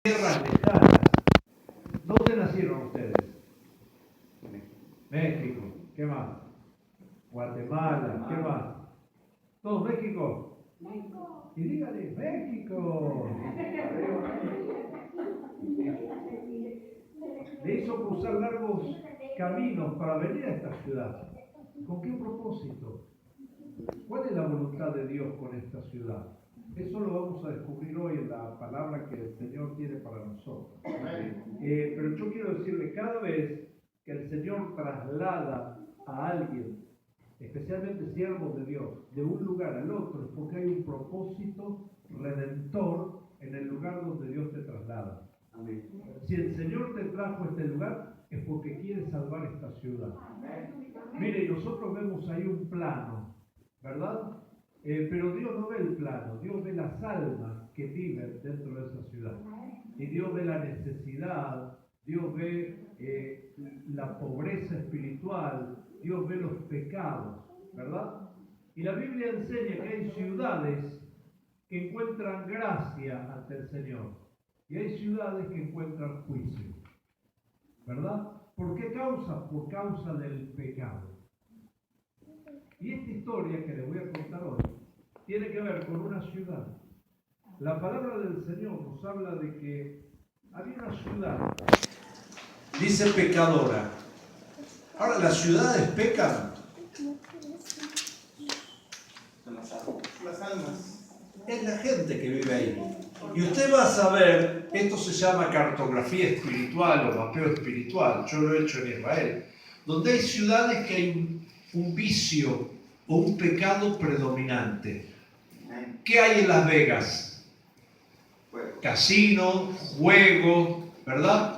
tierras lejanas. ¿Dónde nacieron ustedes? México. ¿Qué más? Guatemala. ¿Qué más? ¿Todos México? Y dígale, México. Le hizo cruzar largos caminos para venir a esta ciudad. ¿Con qué propósito? ¿Cuál es la voluntad de Dios con esta ciudad? Eso lo vamos a descubrir hoy en la palabra que el Señor tiene para nosotros. Pero yo quiero decirle, cada vez que el Señor traslada a alguien, especialmente siervos de Dios, de un lugar al otro, es porque hay un propósito redentor en el lugar donde Dios te traslada. Amén. Si el Señor te trajo a este lugar, es porque quiere salvar esta ciudad. Mire, nosotros vemos ahí un plano, ¿verdad? Pero Dios no ve el plano, Dios ve las almas que viven dentro de esa ciudad. Y Dios ve la necesidad, Dios ve la pobreza espiritual, Dios ve los pecados, ¿verdad? Y la Biblia enseña que hay ciudades que encuentran gracia ante el Señor y hay ciudades que encuentran juicio, ¿verdad? ¿Por qué causa? Por causa del pecado. Y esta historia que les voy a contar hoy tiene que ver con una ciudad. La palabra del Señor nos habla de que había una ciudad, dice pecadora. Ahora, ¿las ciudades pecan? Las almas. Es la gente que vive ahí. Y usted va a saber, esto se llama cartografía espiritual o mapeo espiritual, yo lo he hecho en Israel, donde hay ciudades que hay un vicio o un pecado predominante. ¿Qué hay en Las Vegas? Casino, juego, ¿verdad?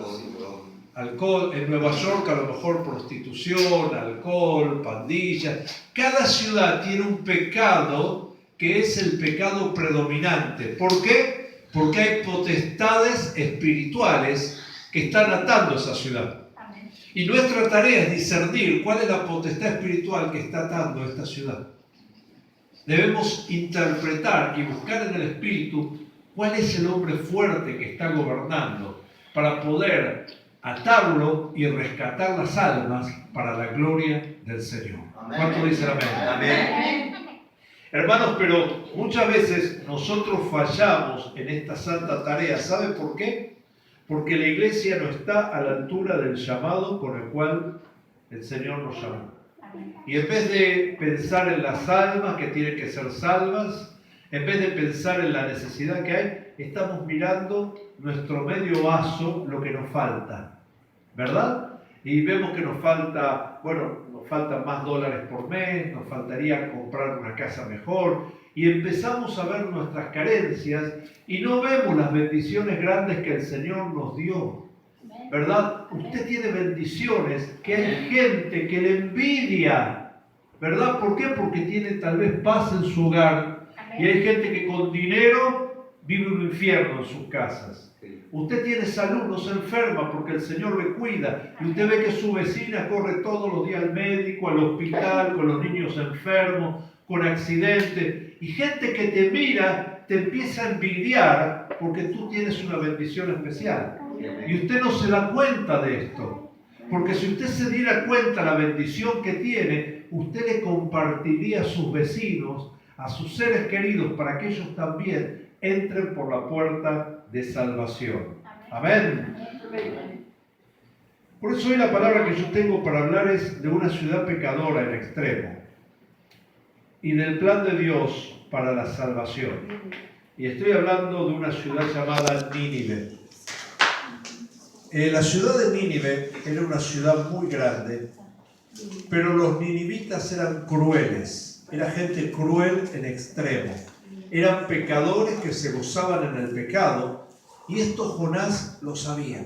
Alcohol. En Nueva York a lo mejor prostitución, alcohol, pandillas. Cada ciudad tiene un pecado que es el pecado predominante. ¿Por qué? Porque hay potestades espirituales que están atando esa ciudad. Y nuestra tarea es discernir cuál es la potestad espiritual que está atando esta ciudad. Debemos interpretar y buscar en el Espíritu cuál es el hombre fuerte que está gobernando para poder atarlo y rescatar las almas para la gloria del Señor. ¿Cuánto dicen amén? Amén. Hermanos, pero muchas veces nosotros fallamos en esta santa tarea. ¿Sabe por qué? Porque la iglesia no está a la altura del llamado con el cual el Señor nos llamó. Y en vez de pensar en las almas que tienen que ser salvas, en vez de pensar en la necesidad que hay, estamos mirando nuestro medio vaso, lo que nos falta, ¿verdad? Y vemos que nos falta, nos faltan más dólares por mes, nos faltaría comprar una casa mejor, y empezamos a ver nuestras carencias y no vemos las bendiciones grandes que el Señor nos dio, ¿verdad? Usted tiene bendiciones que hay gente que le envidia, ¿verdad? ¿Por qué? Porque tiene tal vez paz en su hogar y hay gente que con dinero vive un infierno en sus casas. Usted tiene salud, no se enferma porque el Señor le cuida. Y usted ve que su vecina corre todos los días al médico, al hospital, con los niños enfermos, con accidentes. Y gente que te mira, te empieza a envidiar porque tú tienes una bendición especial. Y usted no se da cuenta de esto. Porque si usted se diera cuenta de la bendición que tiene, usted le compartiría a sus vecinos, a sus seres queridos, para que ellos también entren por la puerta de salvación. Amén. Por eso hoy la palabra que yo tengo para hablar es de una ciudad pecadora en extremo y del plan de Dios para la salvación. Y estoy hablando de una ciudad llamada Nínive. La ciudad de Nínive era una ciudad muy grande, pero los ninivitas eran crueles, era gente cruel en extremo. Eran pecadores que se gozaban en el pecado, y esto Jonás lo sabía.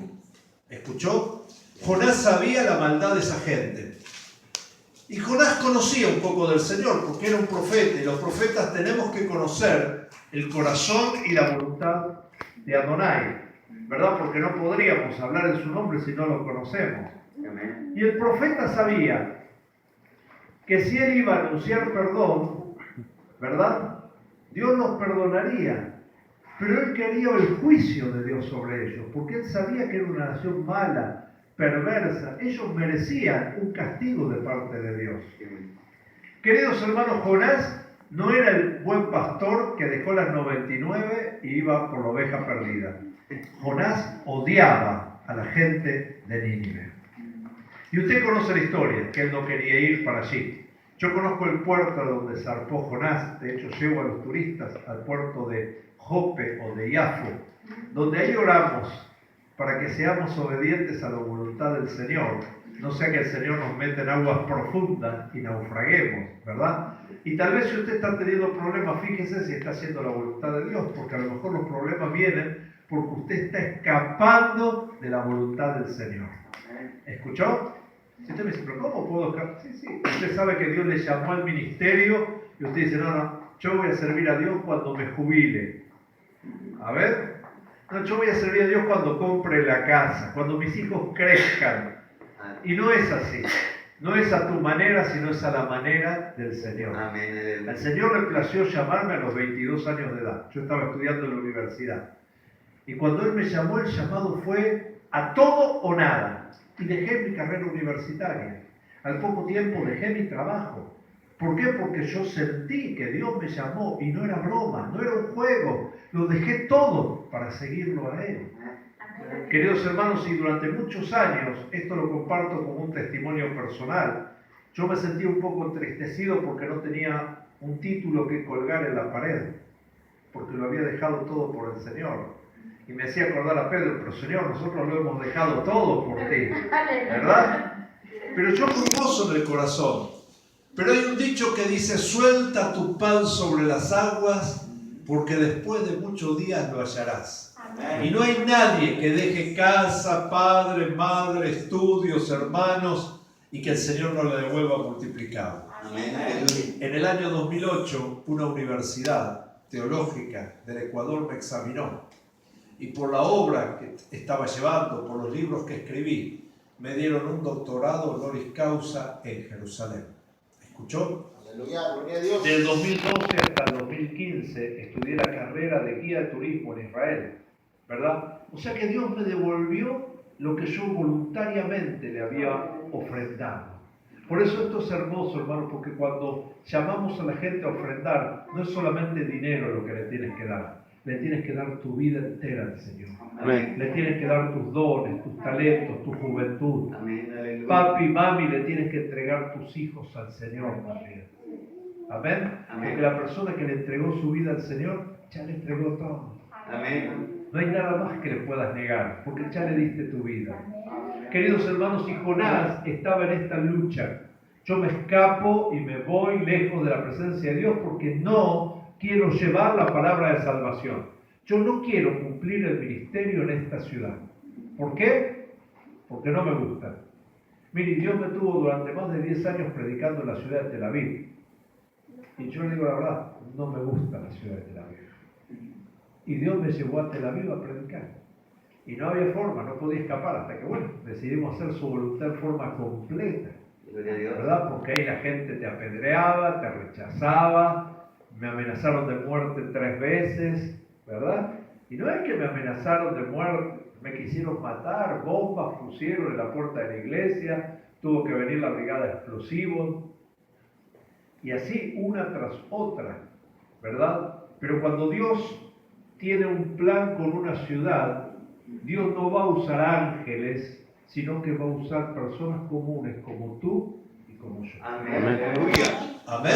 ¿Escuchó? Jonás sabía la maldad de esa gente. Y Jonás conocía un poco del Señor, porque era un profeta, y los profetas tenemos que conocer el corazón y la voluntad de Adonai, ¿verdad? Porque no podríamos hablar en su nombre si no lo conocemos. Y el profeta sabía que si él iba a anunciar perdón, ¿verdad? Dios nos perdonaría. Pero él quería el juicio de Dios sobre ellos, porque él sabía que era una nación mala, perversa. Ellos merecían un castigo de parte de Dios. Queridos hermanos, Jonás no era el buen pastor que dejó las 99 y iba por la oveja perdida. Jonás odiaba a la gente de Nínive. Y usted conoce la historia, que él no quería ir para allí. Yo conozco el puerto donde zarpó Jonás, de hecho llevo a los turistas al puerto de Jope o de Iafo, donde ahí oramos para que seamos obedientes a la voluntad del Señor, no sea que el Señor nos meta en aguas profundas y naufraguemos, ¿verdad? Y tal vez si usted está teniendo problemas, fíjese si está haciendo la voluntad de Dios, porque a lo mejor los problemas vienen porque usted está escapando de la voluntad del Señor. ¿Escuchó? Si usted me dice, ¿pero cómo puedo escapar? Sí, sí. Usted sabe que Dios le llamó al ministerio y usted dice, no, yo voy a servir a Dios cuando me jubile. A ver, no, yo voy a servir a Dios cuando compre la casa, cuando mis hijos crezcan. Y no es así. No es a tu manera, sino es a la manera del Señor. Amén. Al Señor le plació llamarme a los 22 años de edad. Yo estaba estudiando en la universidad. Y cuando Él me llamó, el llamado fue a todo o nada. Y dejé mi carrera universitaria. Al poco tiempo dejé mi trabajo. ¿Por qué? Porque yo sentí que Dios me llamó y no era broma, no era un juego. Lo dejé todo para seguirlo a Él. Queridos hermanos, y durante muchos años, esto lo comparto como un testimonio personal, yo me sentí un poco entristecido porque no tenía un título que colgar en la pared, porque lo había dejado todo por el Señor. Y me hacía acordar a Pedro, pero Señor, nosotros lo hemos dejado todo por ti, ¿verdad? Pero yo con gozo en el corazón. Pero hay un dicho que dice, suelta tu pan sobre las aguas, porque después de muchos días lo hallarás. Amén. Y no hay nadie que deje casa, padre, madre, estudios, hermanos, y que el Señor no le devuelva multiplicado. Amén. En el año 2008, una universidad teológica del Ecuador me examinó. Y por la obra que estaba llevando, por los libros que escribí, me dieron un doctorado honoris causa en Jerusalén. ¿Escuchó? Aleluya, gloria a Dios. Del 2012 hasta el 2015 estudié la carrera de guía de turismo en Israel, ¿verdad? O sea que Dios me devolvió lo que yo voluntariamente le había ofrendado. Por eso esto es hermoso, hermano, porque cuando llamamos a la gente a ofrendar, no es solamente dinero lo que le tienes que dar. Le tienes que dar tu vida entera al Señor. Amén. Le tienes que dar tus dones, tus talentos, tu juventud. Amén. Papi, mami, le tienes que entregar tus hijos al Señor también. Amén. Amén. Porque la persona que le entregó su vida al Señor, ya le entregó todo. Amén. No hay nada más que le puedas negar, porque ya le diste tu vida. Amén. Queridos hermanos, y Jonás estaba en esta lucha. Yo me escapo y me voy lejos de la presencia de Dios porque no quiero llevar la palabra de salvación. Yo no quiero cumplir el ministerio en esta ciudad. ¿Por qué? Porque no me gusta. Mire, Dios me tuvo durante más de 10 años predicando en la ciudad de Tel Aviv. Y yo le digo la verdad, no me gusta la ciudad de Tel Aviv. Y Dios me llevó a Tel Aviv a predicar. Y no había forma, no podía escapar hasta que, bueno, decidimos hacer su voluntad en forma completa. ¿Verdad? Porque ahí la gente te apedreaba, te rechazaba, me amenazaron de muerte 3 veces, ¿verdad? Y no es que me amenazaron de muerte, me quisieron matar, bombas pusieron en la puerta de la iglesia, tuvo que venir la brigada de explosivos, y así una tras otra, ¿verdad? Pero cuando Dios tiene un plan con una ciudad, Dios no va a usar ángeles, sino que va a usar personas comunes como tú y como yo. Amén. Aleluya. Amén.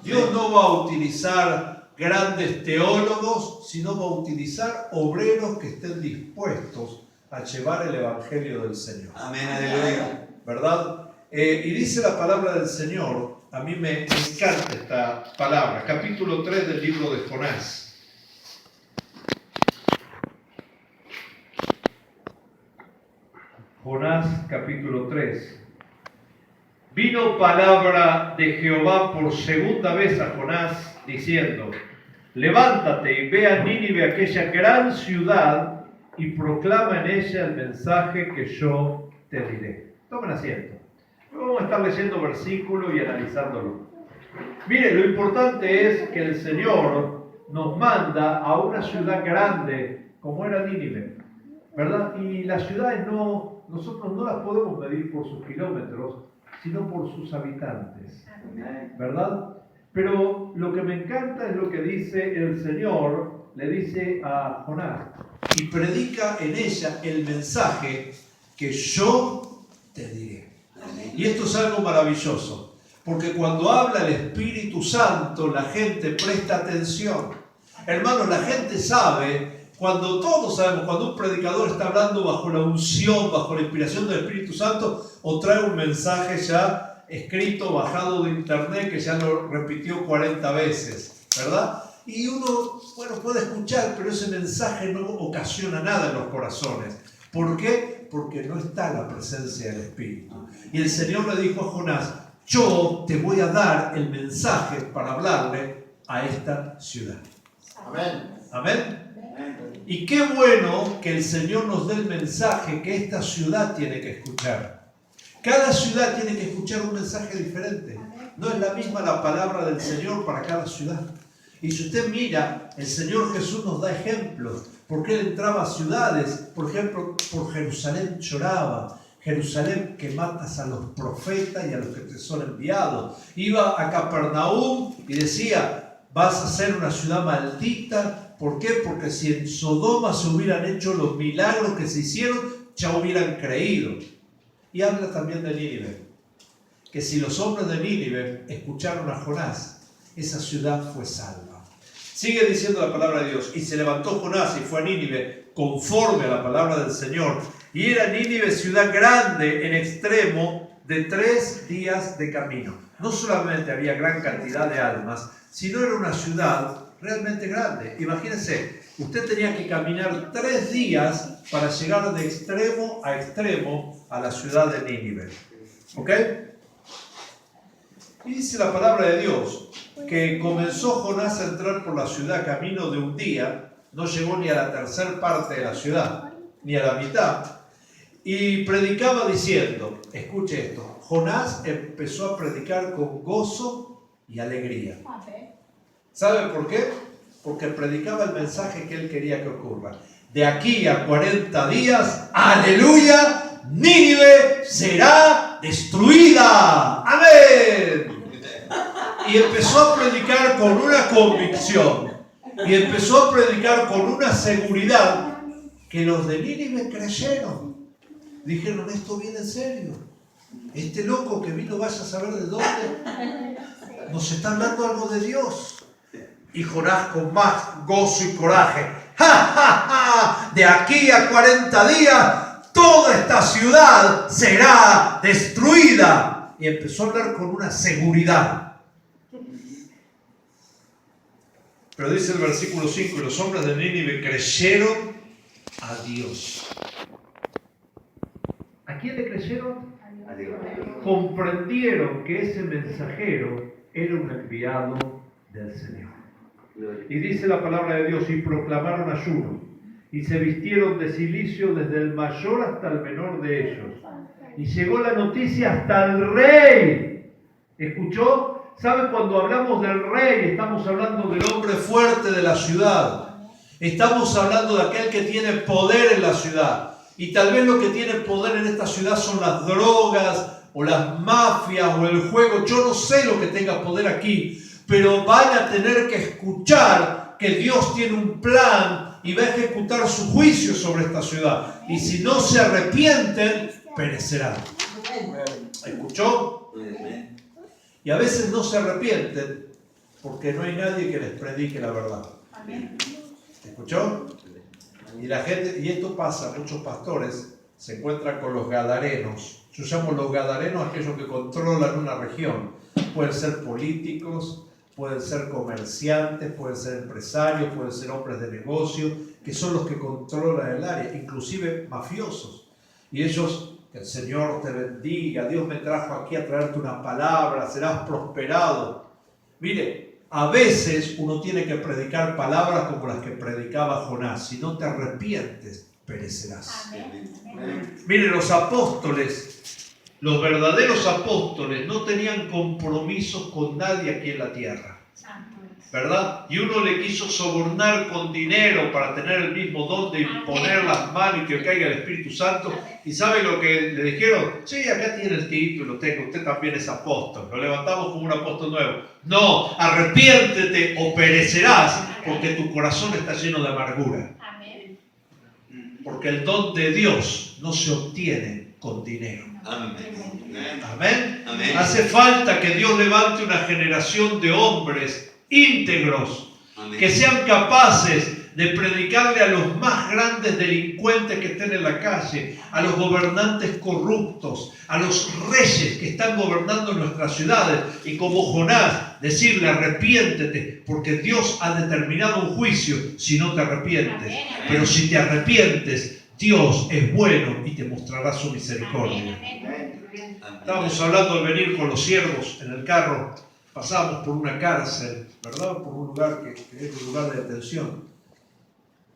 Dios no va a utilizar grandes teólogos, sino va a utilizar obreros que estén dispuestos a llevar el evangelio del Señor. Amén. Aleluya. ¿Verdad? Y dice la palabra del Señor, a mí me encanta esta palabra, capítulo 3 del libro de Jonás. Jonás capítulo 3. Vino palabra de Jehová por segunda vez a Jonás, diciendo, levántate y ve a Nínive, aquella gran ciudad, y proclama en ella el mensaje que yo te diré. Tomen asiento. Vamos a estar leyendo versículo y analizándolo. Mire, lo importante es que el Señor nos manda a una ciudad grande como era Nínive, ¿verdad? Y las ciudades nosotros no las podemos medir por sus kilómetros, sino por sus habitantes, ¿verdad? Pero lo que me encanta es lo que dice el Señor, le dice a Jonás, y predica en ella el mensaje que yo te diré. Y esto es algo maravilloso, porque cuando habla el Espíritu Santo, la gente presta atención. Hermanos, la gente sabe, todos sabemos, cuando un predicador está hablando bajo la unción, bajo la inspiración del Espíritu Santo, o trae un mensaje ya escrito, bajado de internet, que ya lo repitió 40 veces, ¿verdad? Y uno, puede escuchar, pero ese mensaje no ocasiona nada en los corazones. ¿Por qué? Porque no está la presencia del Espíritu. Y el Señor le dijo a Jonás, yo te voy a dar el mensaje para hablarle a esta ciudad. Amén. Amén. Y qué bueno que el Señor nos dé el mensaje que esta ciudad tiene que escuchar. Cada ciudad tiene que escuchar un mensaje diferente. No es la misma la palabra del Señor para cada ciudad. Y si usted mira, el Señor Jesús nos da ejemplos, porque Él entraba a ciudades, por ejemplo, por Jerusalén lloraba, Jerusalén que matas a los profetas y a los que te son enviados. Iba a Capernaum y decía, vas a ser una ciudad maldita. ¿Por qué? Porque si en Sodoma se hubieran hecho los milagros que se hicieron, ya hubieran creído. Y habla también de Nínive, que si los hombres de Nínive escucharon a Jonás, esa ciudad fue salva. Sigue diciendo la palabra de Dios, y se levantó Jonás y fue a Nínive conforme a la palabra del Señor. Y era Nínive ciudad grande en extremo de 3 días de camino. No solamente había gran cantidad de almas, sino era una ciudad realmente grande. Imagínense, usted tenía que caminar 3 días para llegar de extremo a la ciudad de Nínive. ¿Ok? Y dice la palabra de Dios que comenzó Jonás a entrar por la ciudad camino de un día, no llegó ni a la tercera parte de la ciudad, ni a la mitad, y predicaba diciendo, escuche esto, Jonás empezó a predicar con gozo y alegría. ¿Sabe por qué? Porque predicaba el mensaje que él quería que ocurra. De aquí a 40 días, aleluya, Nínive será destruida. ¡Amén! Y empezó a predicar con una convicción. Y empezó a predicar con una seguridad que los de Nínive creyeron. Dijeron, esto viene en serio. Este loco que vino, vaya a saber de dónde. Nos está hablando algo de Dios. Y Jonás con más gozo y coraje. ¡Ja, ja, ja! De aquí a 40 días, toda esta ciudad será destruida. Y empezó a hablar con una seguridad. Pero dice el versículo 5, y los hombres de Nínive creyeron a Dios. ¿A quién le creyeron? A Dios. Comprendieron que ese mensajero era un enviado del Señor. Y dice la palabra de Dios, y proclamaron ayuno, y se vistieron de cilicio desde el mayor hasta el menor de ellos. Y llegó la noticia hasta el rey. ¿Escuchó? ¿Sabe? Cuando hablamos del rey, estamos hablando del hombre fuerte de la ciudad. Estamos hablando de aquel que tiene poder en la ciudad. Y tal vez lo que tiene poder en esta ciudad son las drogas, o las mafias, o el juego. Yo no sé lo que tenga poder aquí, pero van a tener que escuchar que Dios tiene un plan y va a ejecutar su juicio sobre esta ciudad. Y si no se arrepienten, perecerán. ¿Escuchó? Y a veces no se arrepienten porque no hay nadie que les predique la verdad. ¿Escuchó? Y la gente, y esto pasa, muchos pastores se encuentran con los gadarenos. Yo llamo los gadarenos aquellos que controlan una región. Pueden ser políticos, pueden ser comerciantes, pueden ser empresarios, pueden ser hombres de negocio, que son los que controlan el área, inclusive mafiosos. Y ellos, que el Señor te bendiga, Dios me trajo aquí a traerte una palabra, serás prosperado. Mire, a veces uno tiene que predicar palabras como las que predicaba Jonás. Si no te arrepientes, perecerás. Amén. Mire, los apóstoles, los verdaderos apóstoles, no tenían compromisos con nadie aquí en la tierra. ¿verdad? Y uno le quiso sobornar con dinero para tener el mismo don de imponer las manos y que caiga el Espíritu Santo. ¿Y sabe lo que le dijeron? Sí, acá tiene el título, usted también es apóstol. Lo levantamos como un apóstol nuevo. No, arrepiéntete o perecerás, porque tu corazón está lleno de amargura. Porque el don de Dios no se obtiene con dinero. Amén. Amén. Hace falta que Dios levante una generación de hombres íntegros, amén, que sean capaces de predicarle a los más grandes delincuentes que estén en la calle, a los gobernantes corruptos, a los reyes que están gobernando nuestras ciudades, y como Jonás, decirle arrepiéntete, porque Dios ha determinado un juicio si no te arrepientes. Amén. Pero si te arrepientes, Dios es bueno y te mostrará su misericordia. Amén. Estábamos hablando al venir con los siervos en el carro, pasábamos por una cárcel, ¿verdad? Por un lugar que es un lugar de detención.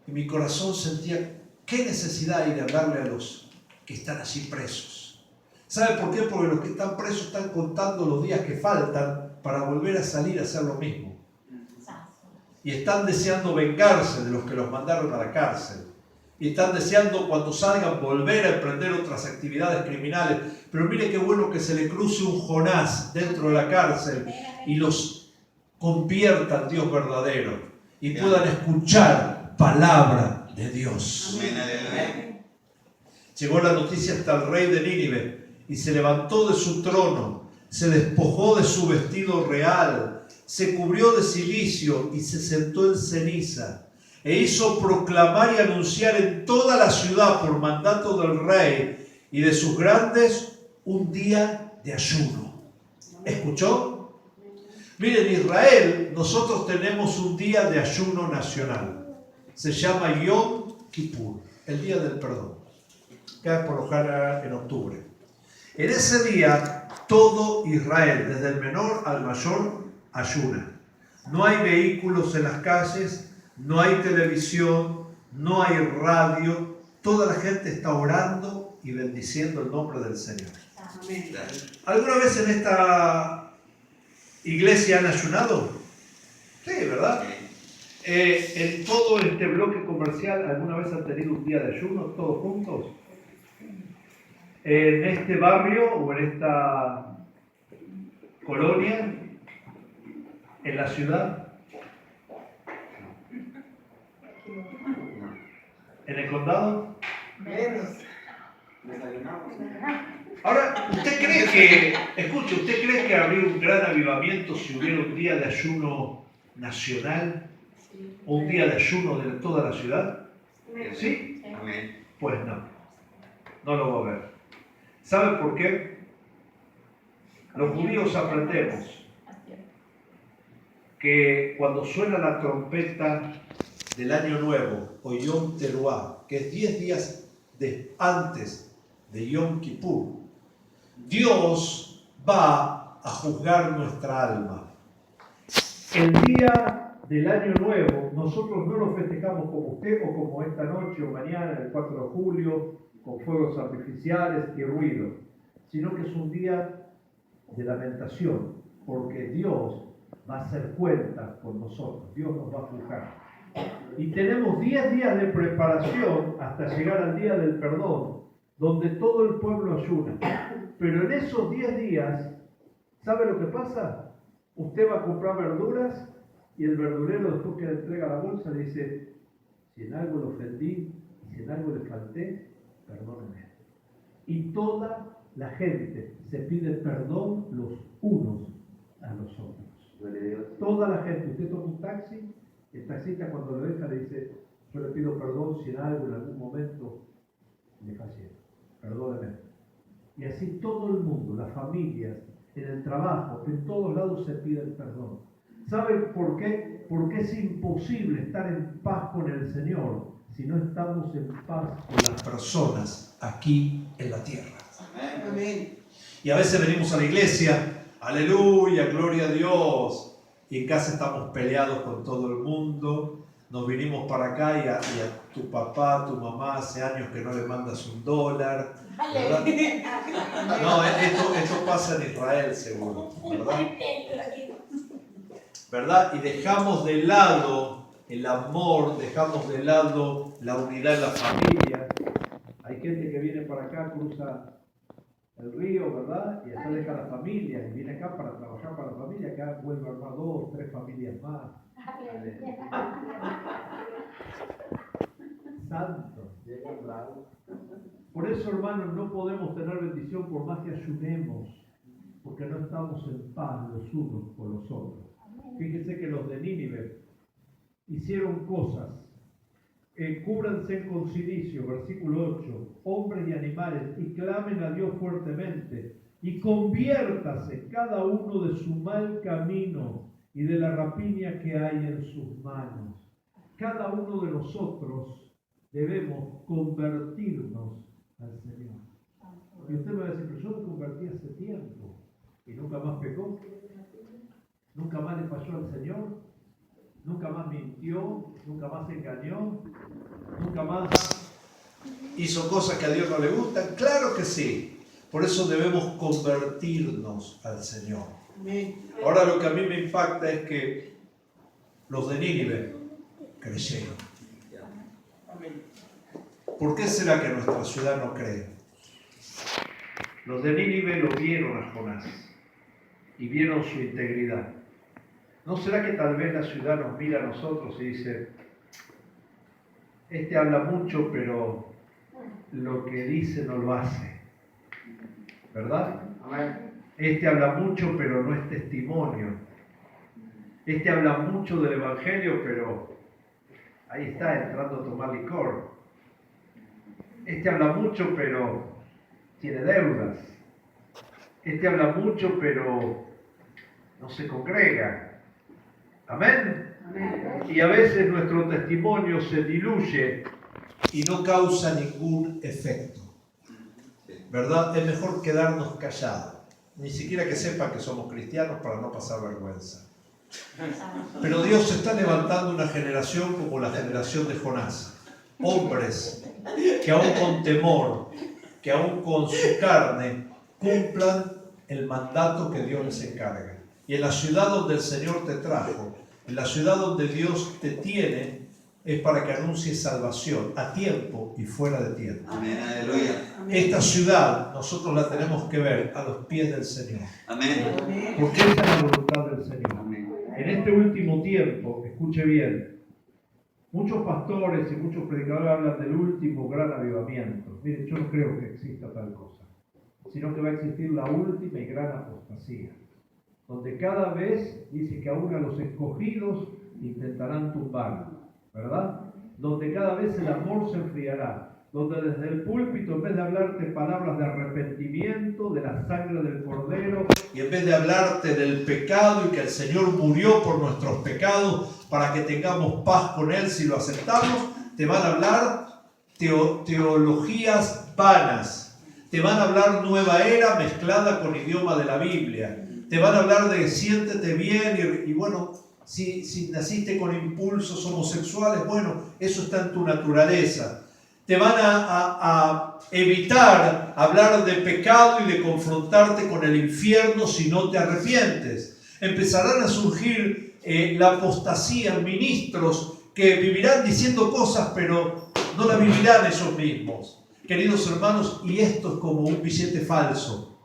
Y mi corazón sentía, ¿qué necesidad hay de hablarle a los que están allí presos? ¿Sabe por qué? Porque los que están presos están contando los días que faltan para volver a salir a hacer lo mismo. Y están deseando vengarse de los que los mandaron a la cárcel. Y están deseando cuando salgan volver a emprender otras actividades criminales. Pero mire qué bueno que se le cruce un Jonás dentro de la cárcel y los convierta al Dios verdadero y puedan escuchar palabra de Dios. Amén. Llegó la noticia hasta el rey de Nínive y se levantó de su trono, se despojó de su vestido real, se cubrió de cilicio y se sentó en ceniza. E hizo proclamar y anunciar en toda la ciudad por mandato del rey y de sus grandes un día de ayuno. ¿Escuchó? Miren, en Israel nosotros tenemos un día de ayuno nacional. Se llama Yom Kippur, el día del perdón. Cae por lo general en octubre. En ese día todo Israel, desde el menor al mayor, ayuna. No hay vehículos en las calles, no hay televisión, no hay radio, toda la gente está orando y bendiciendo el nombre del Señor. Amén. ¿Alguna vez en esta iglesia han ayunado? Sí, ¿verdad? En todo este bloque comercial, ¿alguna vez han tenido un día de ayuno todos juntos? En este barrio o en esta colonia, en la ciudad, ¿en el condado? Ahora, ¿usted cree que habría un gran avivamiento si hubiera un día de ayuno nacional? ¿O un día de ayuno de toda la ciudad? ¿Sí? Pues no lo va a haber. ¿Sabe por qué? Los judíos aprendemos que cuando suena la trompeta del Año Nuevo, o Yom Teruah, que es 10 días antes de Yom Kippur, Dios va a juzgar nuestra alma. El día del Año Nuevo, nosotros no lo festejamos como usted o como esta noche o mañana, el 4 de julio, con fuegos artificiales y ruido, sino que es un día de lamentación, porque Dios va a hacer cuentas con nosotros, Dios nos va a juzgar. Y tenemos 10 días de preparación hasta llegar al día del perdón, donde todo el pueblo ayuna. Pero en esos 10 días, ¿sabe lo que pasa? Usted va a comprar verduras y el verdurero, después que le entrega la bolsa, le dice: si en algo le ofendí, si en algo le falté, perdóneme. Y toda la gente se pide perdón los unos a los otros. Toda la gente. Usted toma un taxi, el taxista cuando lo deja le dice: yo le pido perdón si en algo, en algún momento le fallé, perdóneme. Y así todo el mundo, las familias, en el trabajo, en todos lados se pide el perdón. ¿Saben por qué? Porque es imposible estar en paz con el Señor si no estamos en paz con las personas aquí en la tierra. Amén. Y a veces venimos a la iglesia, aleluya, gloria a Dios, y en casa estamos peleados con todo el mundo. Nos vinimos para acá y a tu papá, tu mamá, hace años que no le mandas $1, ¿verdad? No, esto pasa en Israel seguro, ¿verdad? ¿verdad? Y dejamos de lado el amor, dejamos de lado la unidad en la familia. Hay gente que viene para acá, cruza el río, ¿verdad? Y acá deja la familia, y viene acá para trabajar para la familia, acá vuelve a armar 2, 3 familias más. Santo, llega el lado. Por eso, hermanos, no podemos tener bendición por más que ayunemos, porque no estamos en paz los unos con los otros. Fíjense que los de Nínive hicieron cosas. Cúbranse con cilicio, versículo 8, hombres y animales, y clamen a Dios fuertemente, y conviértase cada uno de su mal camino y de la rapiña que hay en sus manos. Cada uno de nosotros debemos convertirnos al Señor. Y usted me va a decir, pero yo me convertí hace tiempo, y nunca más pecó, nunca más le falló al Señor, nunca más mintió, nunca más engañó, nunca más hizo cosas que a Dios no le gustan. Claro que sí. Por eso debemos convertirnos al Señor. Ahora lo que a mí me impacta es que los de Nínive creyeron. ¿Por qué será que nuestra ciudad no cree? Los de Nínive lo vieron a Jonás y vieron su integridad. ¿No será que tal vez la ciudad nos mira a nosotros y dice, este habla mucho, pero lo que dice no lo hace? ¿Verdad? Este habla mucho, pero no es testimonio. Este habla mucho del Evangelio, pero ahí está, entrando a tomar licor. Este habla mucho, pero tiene deudas. Este habla mucho, pero no se congrega. Amén. Y a veces nuestro testimonio se diluye y no causa ningún efecto. ¿Verdad? Es mejor quedarnos callados. Ni siquiera que sepan que somos cristianos para no pasar vergüenza. Pero Dios está levantando una generación como la generación de Jonás. Hombres que aún con temor, que aún con su carne, cumplan el mandato que Dios les encarga. Y en la ciudad donde el Señor te trajo, en la ciudad donde Dios te tiene, es para que anuncies salvación a tiempo y fuera de tiempo. Amén, aleluya. Esta ciudad nosotros la tenemos que ver a los pies del Señor. Amén. Porque esa es la voluntad del Señor. Amén. En este último tiempo, escuche bien, muchos pastores y muchos predicadores hablan del último gran avivamiento. Miren, yo no creo que exista tal cosa, sino que va a existir la última y gran apostasía, donde cada vez dice que aún a los escogidos intentarán tumbar, ¿verdad? Donde cada vez el amor se enfriará, donde desde el púlpito, en vez de hablarte palabras de arrepentimiento, de la sangre del Cordero, y en vez de hablarte del pecado y que el Señor murió por nuestros pecados para que tengamos paz con Él si lo aceptamos, te van a hablar teologías vanas, te van a hablar nueva era mezclada con idioma de la Biblia, te van a hablar de siéntete bien y bueno, si naciste con impulsos homosexuales, bueno, eso está en tu naturaleza. Te van a evitar hablar de pecado y de confrontarte con el infierno si no te arrepientes. Empezarán a surgir la apostasía, ministros que vivirán diciendo cosas, pero no la vivirán ellos mismos. Queridos hermanos, y esto es como un billete falso.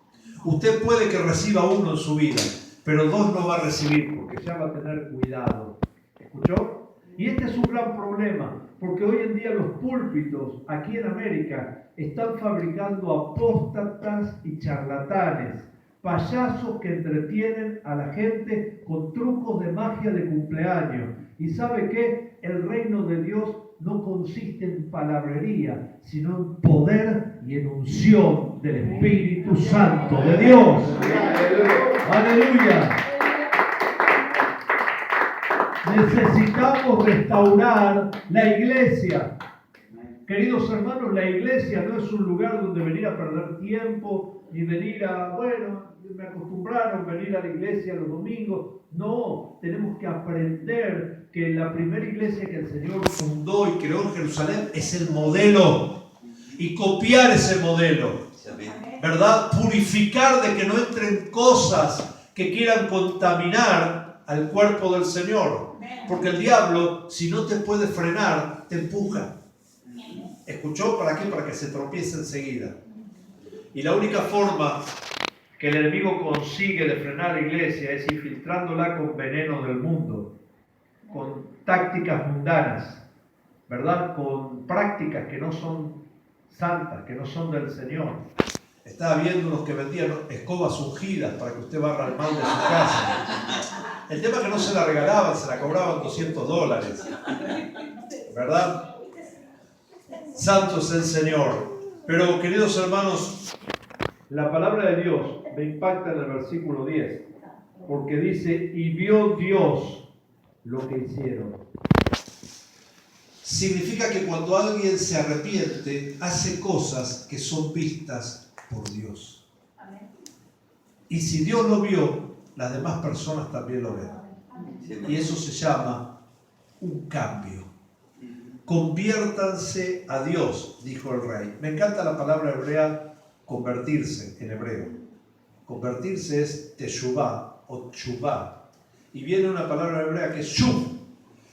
Usted puede que reciba uno en su vida, pero dos no va a recibir porque ya va a tener cuidado. ¿Escuchó? Y este es un gran problema, porque hoy en día los púlpitos aquí en América están fabricando apóstatas y charlatanes, payasos que entretienen a la gente con trucos de magia de cumpleaños. ¿Y sabe qué? El reino de Dios no consiste en palabrería, sino en poder y en unción del Espíritu Santo de Dios. ¡Aleluya! Necesitamos restaurar la iglesia. Queridos hermanos, la iglesia no es un lugar donde venir a perder tiempo, ni venir a, bueno, me acostumbraron a venir a la iglesia los domingos. No, tenemos que aprender que la primera iglesia que el Señor fundó y creó en Jerusalén es el modelo. Y copiar ese modelo, ¿verdad? Purificar de que no entren cosas que quieran contaminar al cuerpo del Señor. Porque el diablo, si no te puede frenar, te empuja. ¿Escuchó? ¿Para qué? Para que se tropiece enseguida. Y la única forma que el enemigo consigue de frenar a la iglesia es infiltrándola con veneno del mundo, con tácticas mundanas, ¿verdad? Con prácticas que no son santas, que no son del Señor. Estaba viendo unos que vendían escobas ungidas para que usted barra el mal de su casa. El tema es que no se la regalaban, se la cobraban $200, ¿verdad? Santo es el Señor. Pero, queridos hermanos, la palabra de Dios me impacta en el versículo 10, porque dice, y vio Dios lo que hicieron. Significa que cuando alguien se arrepiente, hace cosas que son vistas por Dios. Y si Dios lo vio, las demás personas también lo ven. Y eso se llama un cambio. Conviértanse a Dios, dijo el rey. Me encanta la palabra hebrea convertirse en hebreo. Convertirse es teshuvah o tshuvah. Y viene una palabra hebrea que es shuv.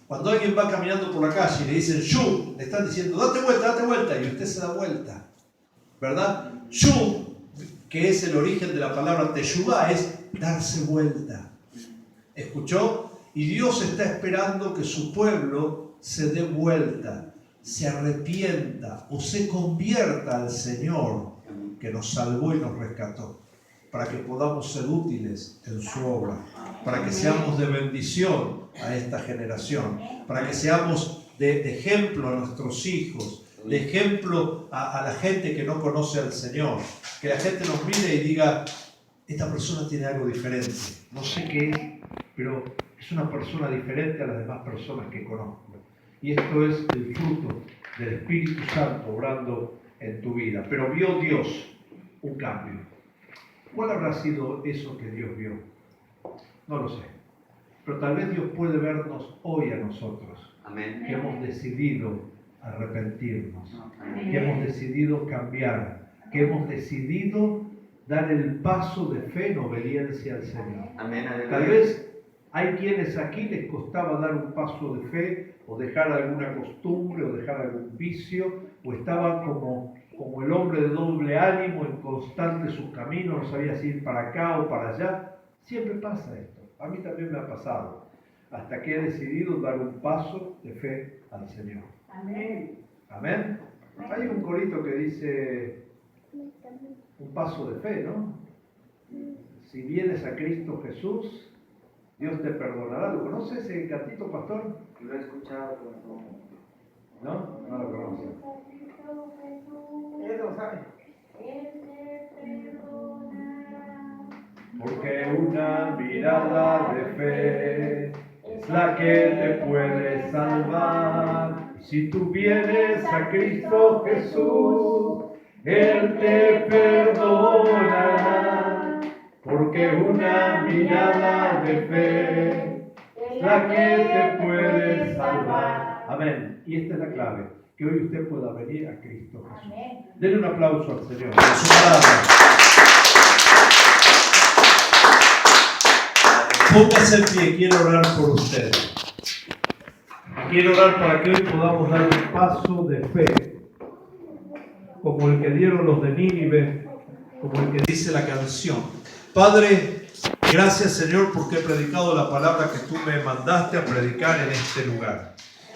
Cuando alguien va caminando por la calle y le dicen shuv, le están diciendo date vuelta, y usted se da vuelta. ¿Verdad? Shuv, que es el origen de la palabra teshuvah, es darse vuelta. ¿Escuchó? Y Dios está esperando que su pueblo se dé vuelta, se arrepienta o se convierta al Señor que nos salvó y nos rescató, para que podamos ser útiles en su obra, para que seamos de bendición a esta generación, para que seamos de ejemplo a nuestros hijos, de ejemplo a la gente que no conoce al Señor, que la gente nos mire y diga, esta persona tiene algo diferente, no sé qué es, pero es una persona diferente a las demás personas que conozco. Y esto es el fruto del Espíritu Santo obrando en tu vida. Pero vio Dios un cambio. ¿Cuál habrá sido eso que Dios vio? No lo sé. Pero tal vez Dios puede vernos hoy a nosotros. Amén. Que hemos decidido arrepentirnos. Amén. Que hemos decidido cambiar. Que hemos decidido dar el paso de fe en obediencia al Señor. Amén. Tal vez hay quienes aquí les costaba dar un paso de fe, o dejar alguna costumbre, o dejar algún vicio, o estaban como el hombre de doble ánimo, en constante sus caminos, no sabía si ir para acá o para allá. Siempre pasa esto. A mí también me ha pasado. Hasta que he decidido dar un paso de fe al Señor. Amén. Amén. Hay un corito que dice un paso de fe, ¿no? Si vienes a Cristo Jesús, Dios te perdonará. ¿Lo conoce ese cantito, pastor? Lo he escuchado, pero ¿No? No lo conoce. él lo sabe. Porque una mirada de fe es la que te puede salvar. Si tú vienes a Cristo Jesús, Él te perdonará. Porque una mirada de fe es la que te puede salvar. Amén. Y esta es la clave, que hoy usted pueda venir a Cristo Jesús. Denle un aplauso al Señor. Póngase en pie, quiero orar por usted. Quiero orar para que hoy podamos dar un paso de fe, como el que dieron los de Nínive, como el que dice la canción. Padre, gracias Señor porque he predicado la palabra que tú me mandaste a predicar en este lugar.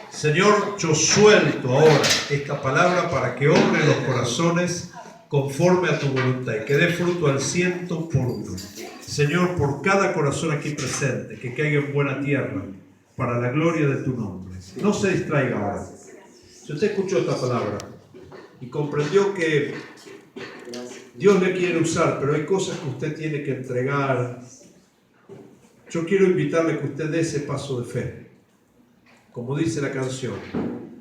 Señor, yo suelto ahora esta palabra para que obre los corazones conforme a tu voluntad y que dé fruto al 100%. Señor, por cada corazón aquí presente, que caiga en buena tierra para la gloria de tu nombre. No se distraiga ahora. Si usted escuchó esta palabra y comprendió que Dios le quiere usar, pero hay cosas que usted tiene que entregar, yo quiero invitarle a que usted dé ese paso de fe, como dice la canción,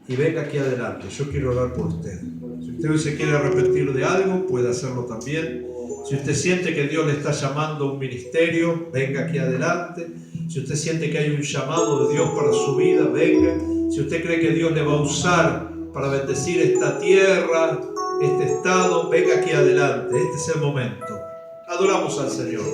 y venga aquí adelante. Yo quiero orar por usted. Si usted hoy se quiere arrepentir de algo, puede hacerlo también. Si usted siente que Dios le está llamando a un ministerio, venga aquí adelante. Si usted siente que hay un llamado de Dios para su vida, venga. Si usted cree que Dios le va a usar para bendecir esta tierra, este estado, venga aquí adelante. Este es el momento. Adoramos al Señor.